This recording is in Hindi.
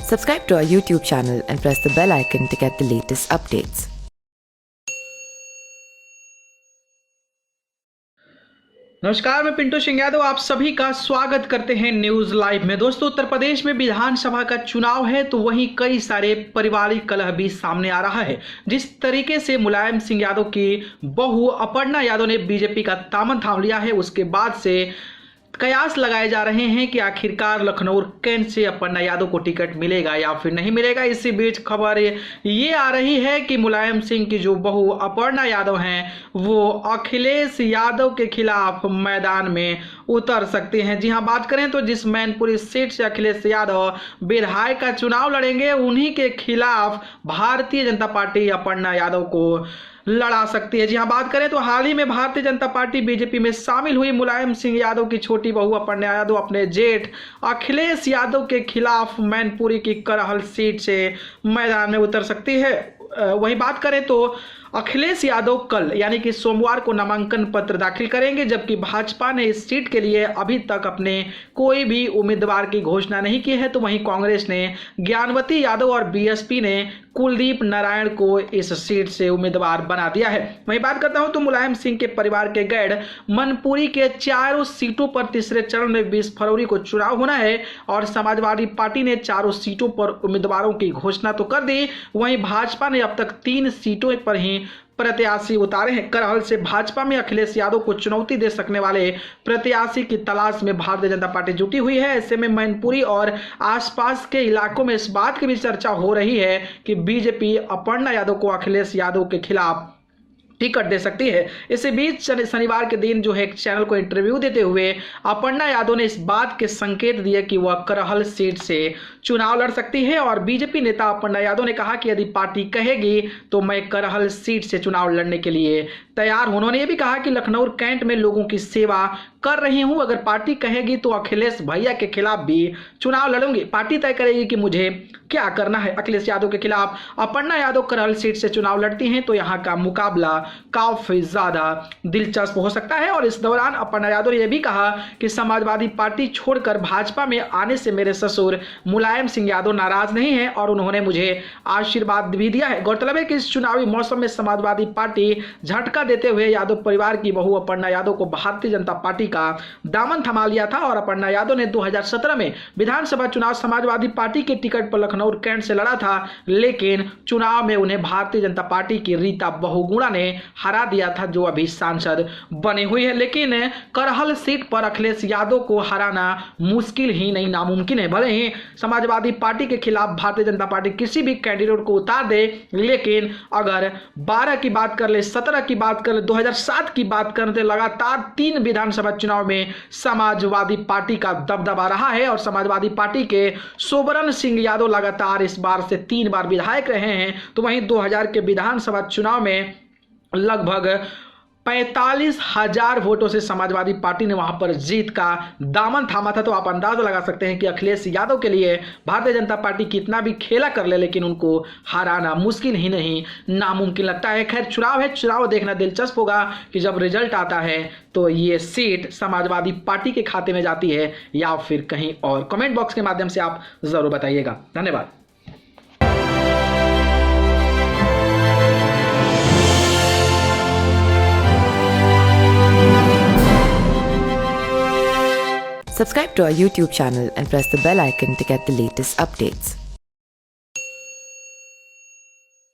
Subscribe to our YouTube channel and press the bell icon to get the latest updates. नमस्कार, मैं पिंटू सिंह यादव आप सभी का स्वागत करते हैं न्यूज लाइव में। दोस्तों, उत्तर प्रदेश में विधानसभा का चुनाव है तो वहीं कई सारे पारिवारिक कलह भी सामने आ रहा है। जिस तरीके से मुलायम सिंह यादव की बहू अपर्णा यादव ने बीजेपी का दामन थाम लिया है, उसके बाद से कयास लगाए जा रहे हैं कि आखिरकार लखनऊ कैंट से अपर्णा यादव को टिकट मिलेगा या फिर नहीं मिलेगा। इसी बीच खबर ये आ रही है कि मुलायम सिंह की जो बहू अपर्णा यादव हैं वो अखिलेश यादव के खिलाफ मैदान में उतर सकते हैं। जी हां, बात करें तो जिस मैनपुरी सीट से अखिलेश यादव विधायक का चुनाव लड़ेंगे, उन्हीं के खिलाफ भारतीय जनता पार्टी अपर्णा यादव को लड़ा सकती है। जी हाँ, बात करें तो हाल ही में भारतीय जनता पार्टी बीजेपी में शामिल हुई मुलायम सिंह यादव की छोटी बहू अपर्णा यादव अपने जेठ अखिलेश यादव के खिलाफ मैनपुरी की करहल सीट से मैदान में उतर सकती है। वहीं बात करें तो अखिलेश यादव कल यानी कि सोमवार को नामांकन पत्र दाखिल करेंगे, जबकि भाजपा ने इस सीट के लिए अभी तक अपने कोई भी उम्मीदवार की घोषणा नहीं की है। तो वहीं कांग्रेस ने ज्ञानवती यादव और बीएसपी ने कुलदीप नारायण को इस सीट से उम्मीदवार बना दिया है। वहीं बात करता हूं तो मुलायम सिंह के परिवार के गढ़ मनपुरी के चारों सीटों पर तीसरे चरण में 20 फरवरी को चुनाव होना है और समाजवादी पार्टी ने चारों सीटों पर उम्मीदवारों की घोषणा तो कर दी। वहीं भाजपा ने अब तक 3 सीटों पर ही प्रत्याशी उतारे हैं। करहल से भाजपा में अखिलेश यादव को चुनौती दे सकने वाले प्रत्याशी की तलाश में भारतीय जनता पार्टी जुटी हुई है। ऐसे में मैनपुरी और आसपास के इलाकों में इस बात की भी चर्चा हो रही है कि बीजेपी अपर्णा यादव को अखिलेश यादव के खिलाफ टिकट दे सकती है। इसी बीच शनिवार के दिन जो है एक चैनल को इंटरव्यू देते हुए अपर्णा यादव ने इस बात के संकेत दिए कि वह करहल सीट से चुनाव लड़ सकती है और बीजेपी नेता अपर्णा यादव ने कहा कि यदि पार्टी कहेगी तो मैं करहल सीट से चुनाव लड़ने के लिए तैयार हूं। उन्होंने ये भी कहा कि लखनऊ कैंट में लोगों की सेवा कर रही हूं, अगर पार्टी कहेगी तो अखिलेश भैया के खिलाफ भी चुनाव लड़ूंगी। पार्टी तय करेगी कि मुझे क्या करना है। अखिलेश यादव के खिलाफ अपर्णा यादव करहल सीट से चुनाव लड़ती हैं तो यहाँ का मुकाबला काफी ज्यादा दिलचस्प हो सकता है। और इस दौरान अपर्णा यादव ने यह भी कहा कि समाजवादी पार्टी छोड़कर भाजपा में आने से मेरे ससुर मुलायम सिंह यादव नाराज नहीं है और उन्होंने मुझे आशीर्वाद भी दिया है। गौरतलब है कि इस चुनावी मौसम में समाजवादी पार्टी झटका देते हुए यादव परिवार की बहू अपर्णा यादव को भारतीय जनता पार्टी का दामन थमा लिया था और अपर्णा यादव ने 2017 में विधानसभा चुनाव समाजवादी पार्टी के टिकट पर लखनऊ कैंट से लड़ा था, लेकिन चुनाव में उन्हें भारतीय जनता पार्टी की रीता बहुगुणा ने हरा दिया था, जो अभी सांसद बने हुई है। लेकिन करहल सीट पर अखिलेश यादव को हराना मुश्किल ही नहीं नामुमकिन है। भले ही समाजवादी पार्टी के खिलाफ भारतीय जनता पार्टी किसी भी कैंडिडेट को उतार दे, लेकिन अगर 12 की बात कर ले, 17 की बात कर ले, 2007 की बात करें तो लगातार 3 विधानसभा चुनाव में समाजवादी पार्टी का दबदबा रहा है और समाजवादी पार्टी के सोबरन सिंह यादव लगातार इस बार से 3 बार विधायक रहे हैं। तो वहीं 2000 के विधानसभा चुनाव में लगभग 45,000 वोटों से समाजवादी पार्टी ने वहां पर जीत का दामन थामा था। तो आप अंदाजा लगा सकते हैं कि अखिलेश यादव के लिए भारतीय जनता पार्टी कितना भी खेला कर ले, लेकिन उनको हराना मुश्किल ही नहीं नामुमकिन लगता है। खैर, चुनाव है, चुनाव देखना दिलचस्प होगा कि जब रिजल्ट आता है तो ये सीट समाजवादी पार्टी के खाते में जाती है या फिर कहीं और। कमेंट बॉक्स के माध्यम से आप जरूर बताइएगा। धन्यवाद। Subscribe to our YouTube channel and press the bell icon to get the latest updates.